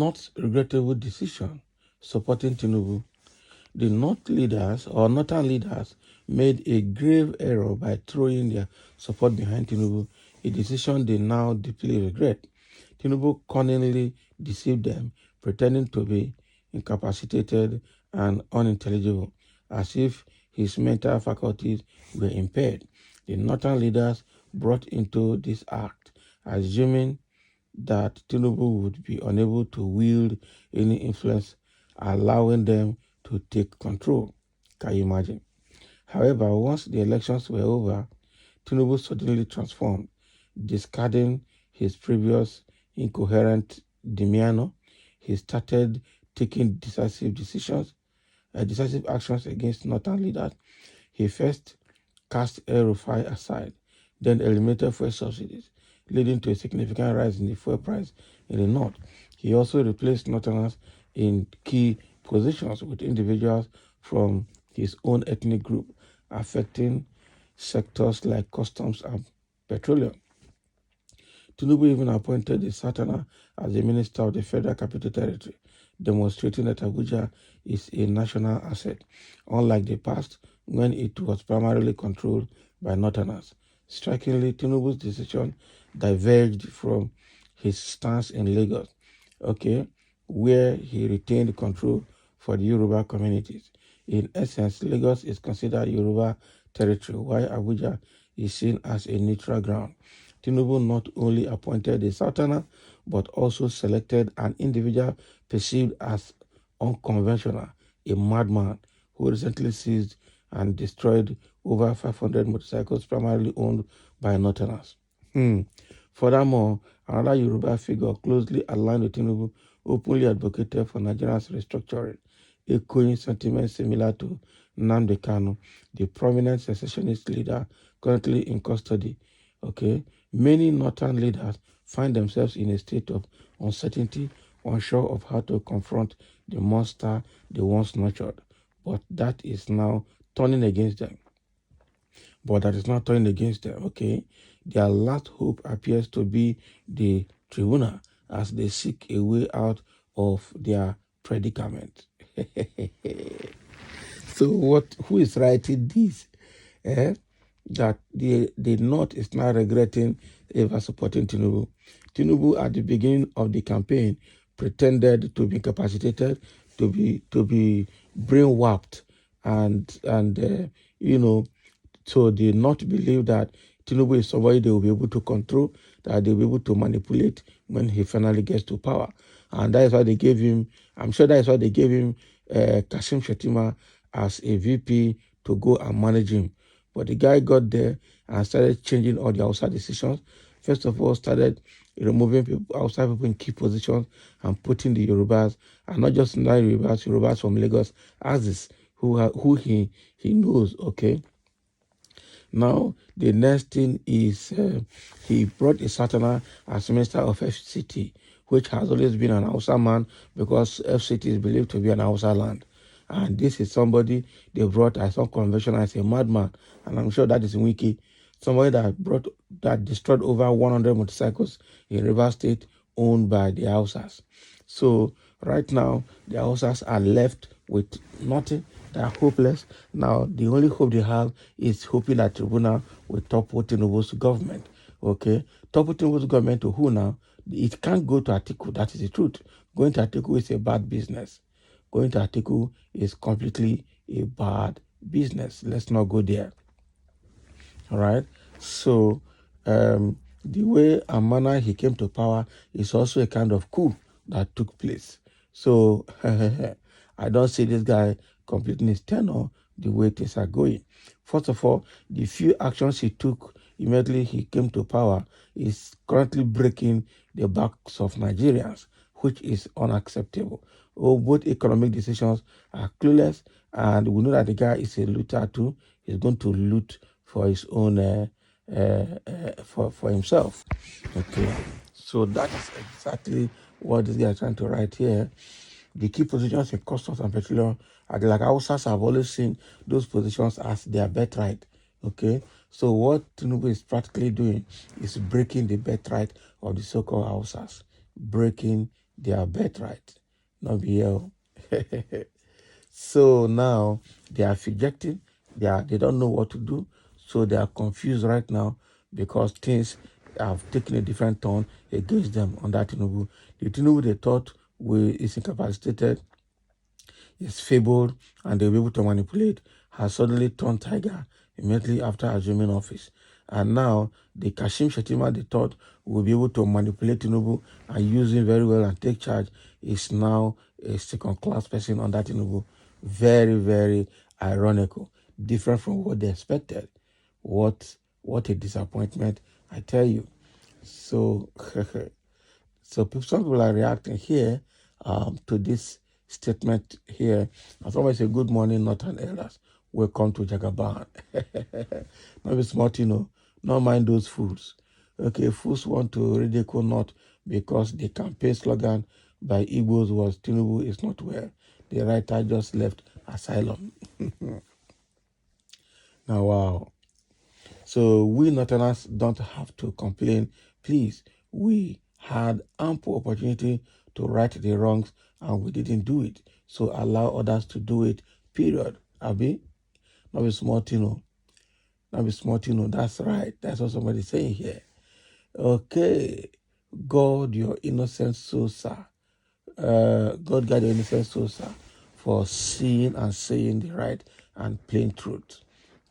not regrettable decision supporting Tinubu. The northern leaders made a grave error by throwing their support behind Tinubu, a decision they now deeply regret. Tinubu cunningly deceived them, pretending to be incapacitated and unintelligible, as if his mental faculties were impaired. The northern leaders brought into this act, assuming that Tinubu would be unable to wield any influence, allowing them to take control. Can you imagine? However, once the elections were over, Tinubu suddenly transformed, discarding his previous incoherent demeanor. He started taking decisive actions against northern leaders. He first cast El-Rufai aside, then eliminated fuel subsidies, leading to a significant rise in the fuel price in the north. He also replaced northerners in key positions with individuals from his own ethnic group, affecting sectors like customs and petroleum. Tinubu even appointed the Sultana as the Minister of the Federal Capital Territory, demonstrating that Abuja is a national asset, unlike the past when it was primarily controlled by Northerners. Strikingly, Tinubu's decision diverged from his stance in Lagos, where he retained control for the Yoruba communities. In essence, Lagos is considered Yoruba territory, while Abuja is seen as a neutral ground. Tinubu not only appointed a Sultana, but also selected an individual perceived as unconventional, a madman who recently seized and destroyed over 500 motorcycles primarily owned by Northerners. Furthermore, another Yoruba figure closely aligned with Tinubu openly advocated for Nigeria's restructuring, echoing sentiments similar to Nnamdi Kanu, the prominent secessionist leader currently in custody. Many northern leaders find themselves in a state of uncertainty, unsure of how to confront the monster they once nurtured. But that is now turning against them. Their last hope appears to be the tribunal as they seek a way out of their predicament. So who is writing this? That the North is now regretting ever supporting Tinubu. Tinubu at the beginning of the campaign pretended to be incapacitated, to be brainwashed, and so they not believe that Tinubu is somebody they will be able to control, that they will be able to manipulate when he finally gets to power. And that is why they gave him, I'm sure that is why they gave him Kashim Shettima as a VP to go and manage him. But the guy got there and started changing all the outside decisions. First of all, started removing outside people in key positions and putting the Yorubas, and not just Yorubas from Lagos, as who he knows, Now, the next thing is he brought a Sultana as Minister of FCT, which has always been an Hausa man because FCT is believed to be an Hausa land. And this is somebody they brought as unconventional as a madman. And I'm sure that is Wiki. Somebody that destroyed over 100 motorcycles in River State owned by the Hausas. So right now, the Hausas are left with nothing. They are hopeless. Now, the only hope they have is hoping that tribunal will topple Tinubu's government. Topple Tinubu's government to who now? It can't go to Atiku. That is the truth. Going to Atiku is a bad business. Going to Atiku is completely a bad business. Let's not go there. All right. So the way and manner he came to power is also a kind of coup that took place. So I don't see this guy completing his tenure the way things are going. First of all, the few actions he took immediately he came to power is currently breaking the backs of Nigerians, which is unacceptable. Both economic decisions are clueless, and we know that the guy is a looter too. He's going to loot for his own, for himself. So that is exactly what this guy is trying to write here. The key positions in customs and petroleum are like Hausas have always seen those positions as their birthright. So what Tinubu is practically doing is breaking the birthright of the so-called Hausas, breaking their birthright, not be hell. So now they are rejecting, they don't know what to do, so they are confused right now because things have taken a different turn against them on that Tinubu. The Tinubu they thought is incapacitated, is fabled, and they'll be able to manipulate, has suddenly turned tiger immediately after assuming office. And now the Kashim Shettima they thought will be able to manipulate Tinubu and use him very well and take charge is now a second-class person on that Tinubu. Very, very ironical. Different from what they expected. What a disappointment, I tell you. So So some people are reacting here to this statement here. As always, a good morning, not an elders. Welcome to Jagaban. Maybe smart, not mind those fools. Okay, fools want to ridicule not because the campaign slogan by Igbos was Tinubu is not well. The writer just left asylum. Now, wow. So we Northerners don't have to complain. Please, we had ample opportunity to right the wrongs and we didn't do it. So allow others to do it, period. Abi? Not be smart, Not be smart, That's right. That's what somebody's saying here. Okay. God, your innocent soul, sir. God guide your innocent soul, sir, for seeing and saying the right and plain truth.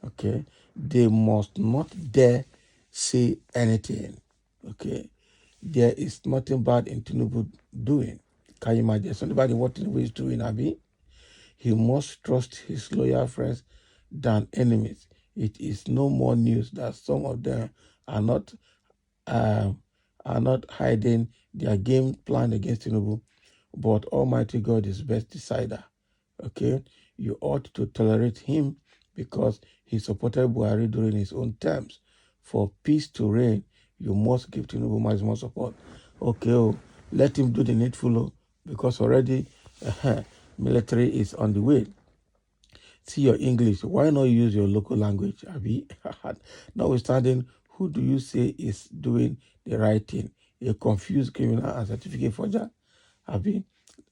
Okay, they must not dare say anything. Okay, there is nothing bad in Tinubu doing. Can you imagine somebody what Tinubu is doing, Abi? He must trust his loyal friends than enemies. It is no more news that some of them are not uh, hiding their game plan against Tinubu, but Almighty God is best decider. Okay, you ought to tolerate him because he supported Buhari during his own terms. For peace to reign, you must give Tinubu maximum support. Okay, let him do the needful because already military is on the way. See your English. Why not use your local language, Abi? Notwithstanding, who do you say is doing the right thing? A confused criminal and certificate forger? Abi?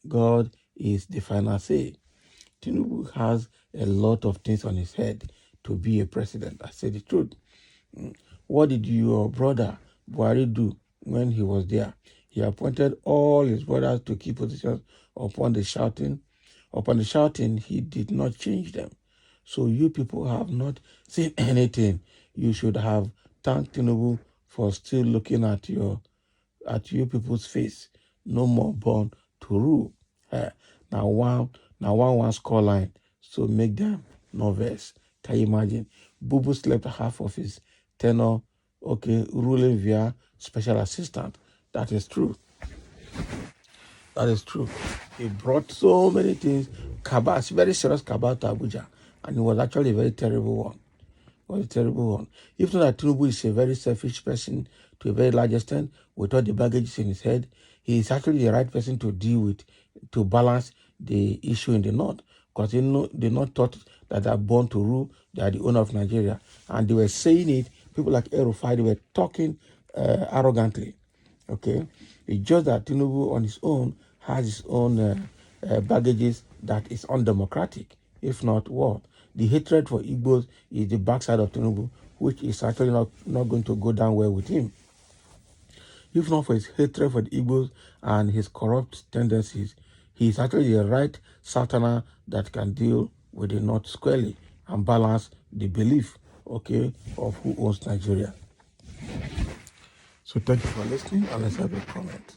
God is the final say. Tinubu has a lot of things on his head to be a president. I say the truth. What did your brother Buhari do when he was there? He appointed all his brothers to key positions upon the shouting. Upon the shouting, he did not change them. So you people have not seen anything. You should have thanked Tinubu for still looking at you people's face. No more born to rule. Now one score line. So make them novice. Can you imagine? Bubu slept half of his tenure, okay, ruling via special assistant. That is true. That is true. He brought so many things, cabal, very serious cabal to Abuja, and it was actually a very terrible one. It was a terrible one. If not that Tinubu is a very selfish person to a very large extent, with all the baggages in his head, he is actually the right person to deal with, to balance the issue in the north. Because they not thought that they are born to rule, they are the owner of Nigeria. And they were saying it, people like Erufai, they were talking arrogantly. Okay, it's just that Tinubu on his own has his own baggages that is undemocratic. If not what? The hatred for Igbos is the backside of Tinubu, which is actually not going to go down well with him. If not for his hatred for the Igbos and his corrupt tendencies, he is actually the right Southerner that can deal with the North squarely and balance the belief, okay, of who owns Nigeria. So thank you for listening and let's have a comment.